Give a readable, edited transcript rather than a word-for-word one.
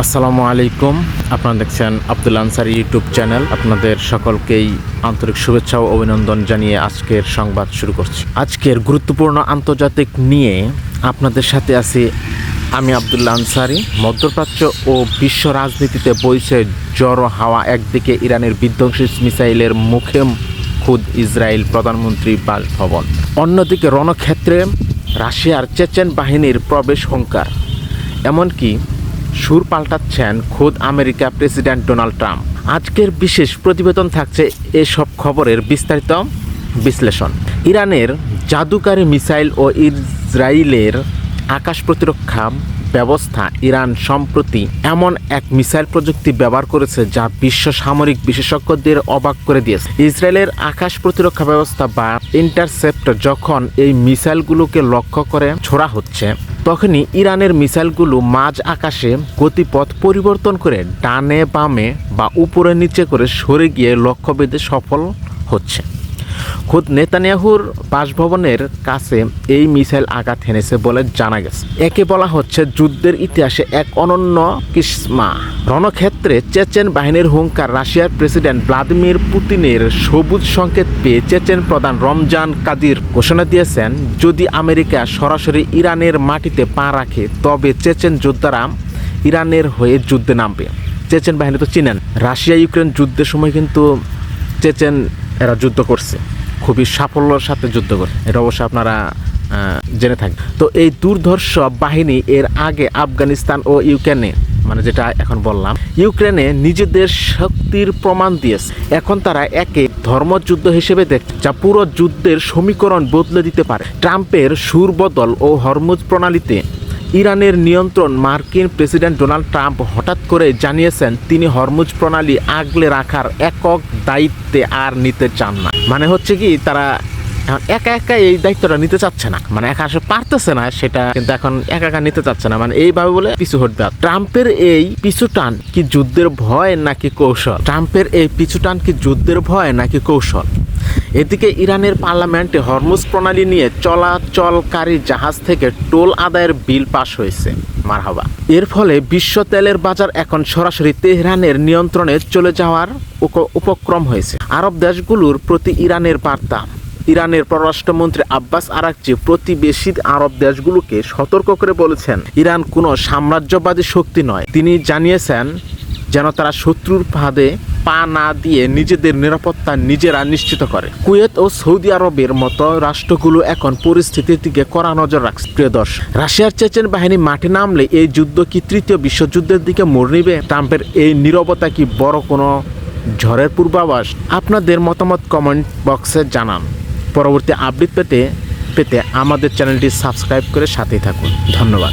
আসসালামু আলাইকুম। আপনারা দেখছেন আব্দুল আনসারী ইউটিউব চ্যানেল। আপনাদের সকলকেই আন্তরিক শুভেচ্ছা ও অভিনন্দন জানিয়ে আজকের সংবাদ শুরু করছি। আজকের গুরুত্বপূর্ণ আন্তর্জাতিক নিয়ে আপনাদের সাথে আছি আমি আব্দুল আনসারী। মধ্যপ্রাচ্য ও বিশ্ব রাজনীতিতে বইছে জড়ো হাওয়া। একদিকে ইরানের বিধ্বংসী মিসাইলের মুখে খুদ ইসরায়েল প্রধানমন্ত্রী বাসভবন, অন্যদিকে রণক্ষেত্রে রাশিয়ার চেচেন বাহিনীর প্রবেশ হুঙ্কার। এমনকি সুর পাল্টাচ্ছেন খোদ আমেরিকা প্রেসিডেন্ট ডোনাল্ড ট্রাম্প। আজকের বিশেষ প্রতিবেদন থাকছে এসব খবরের বিস্তারিত বিশ্লেষণ। ইরানের জাদুকারী মিসাইল ও ইসরায়েলের আকাশ প্রতিরক্ষা ব্যবস্থা। ইরান সম্প্রতি এমন এক মিসাইল প্রযুক্তি ব্যবহার করেছে যা বিশ্ব সামরিক বিশেষজ্ঞদের অবাক করে দিয়েছে। ইসরায়েলের আকাশ প্রতিরক্ষা ব্যবস্থা বা ইন্টারসেপ্টর যখন এই মিসাইলগুলোকে লক্ষ্য করে ছোড়া হচ্ছে, তখনই ইরানের মিসাইলগুলো মাঝ আকাশে গতিপথ পরিবর্তন করে ডানে বামে বা উপরে নিচে করে সরে গিয়ে লক্ষ্যভেদে সফল হচ্ছে। খোদ নেতানিয়াহুর বাসভবনের কাছে এই মিসাইল আঘাত হেনেছে বলে জানা গেছে। একে বলা হচ্ছে যুদ্ধের ইতিহাসে এক অনন্য কিসমা। রণক্ষেত্রে চেচেন বাহিনীর হুঙ্কার। রাশিয়ার প্রেসিডেন্ট ভ্লাদিমির পুতিনের সবুজ সংকেত পেয়ে চেচেন প্রধান রমজান কাদির ঘোষণা দিয়েছেন, যদি আমেরিকা সরাসরি ইরানের মাটিতে পা রাখে তবে চেচেন যোদ্ধারা ইরানের হয়ে যুদ্ধে নামবে। চেচেন বাহিনী তো চিনেন, রাশিয়া ইউক্রেন যুদ্ধের সময় কিন্তু চেচেন এরা যুদ্ধ করছে, খুবই সাফল্যের সাথে যুদ্ধ করে, এটা অবশ্য আপনারা জেনে থাকবেন। তো এই দুর্ধর্ষ বাহিনী এর আগে আফগানিস্তান ও ইউক্রেনে, মানে যেটা এখন বললাম, ইউক্রেনে নিজেদের শক্তির প্রমাণ দিয়েছে। এখন তারা একে ধর্মযুদ্ধ হিসেবে দেখছে, যা পুরো যুদ্ধের সমীকরণ বদলে দিতে পারে। ট্রাম্পের সুর বদল ও হরমুজ প্রণালীতে ইরানের নিয়ন্ত্রণ। মার্কিন প্রেসিডেন্ট ডোনাল্ড ট্রাম্প হঠাৎ করে জানিয়েছেন তিনি হরমুজ প্রণালী আগলে রাখার একক দায়িত্বে আর নিতে চান না। মানে হচ্ছে কি, তারা এখন একা একা এই দায়িত্বটা নিতে চাচ্ছে না, মানে একা আসলে পারতেছে না, সেটা কিন্তু এখন একা একা নিতে চাচ্ছে না, মানে এইভাবে বলে পিছু হটবে। ট্রাম্পের এই পিছুটান কি যুদ্ধের ভয় নাকি কৌশল? ট্রাম্পের এই পিছুটান কি যুদ্ধের ভয় নাকি কৌশল? এদিকে ইরানের পার্লামেন্টে হরমুজ প্রণালী নিয়ে চলাচলকারী জাহাজ থেকে টোল আদায়ের বিল পাস হয়েছে। মারহাবা। এর ফলে বিশ্ব তেলের বাজার এখন সরাসরি তেহরানের নিয়ন্ত্রণে চলে যাওয়ার উপক্রম হয়েছে। আরব দেশগুলোর প্রতি ইরানের বার্তা। ইরানের পররাষ্ট্রমন্ত্রী আব্বাস আরাকচি প্রতিবেশী আরব দেশগুলোকে সতর্ক করে বলেছেন, ইরান কোনো সাম্রাজ্যবাদী শক্তি নয়। তিনি জানিয়েছেন যেন তারা শত্রুর ফাঁদে পা না দিয়ে নিজেদের নিরাপত্তা নিজেরা নিশ্চিত করে। কুয়েত ও সৌদি আরবের মতো রাষ্ট্রগুলো এখন পরিস্থিতির দিকে কড়া নজর রাখছে। প্রিয় দর্শক, রাশিয়ার চেচেন বাহিনী মাঠে নামলে এই যুদ্ধ কি তৃতীয় বিশ্বযুদ্ধের দিকে মোড় নিবে? ট্রাম্পের এই নীরবতা কি বড় কোনো ঝড়ের পূর্বাভাস? আপনাদের মতামত কমেন্ট বক্সে জানান। পরবর্তী আপডেট পেতে আমাদের চ্যানেলটি সাবস্ক্রাইব করে সাথেই থাকুন। ধন্যবাদ।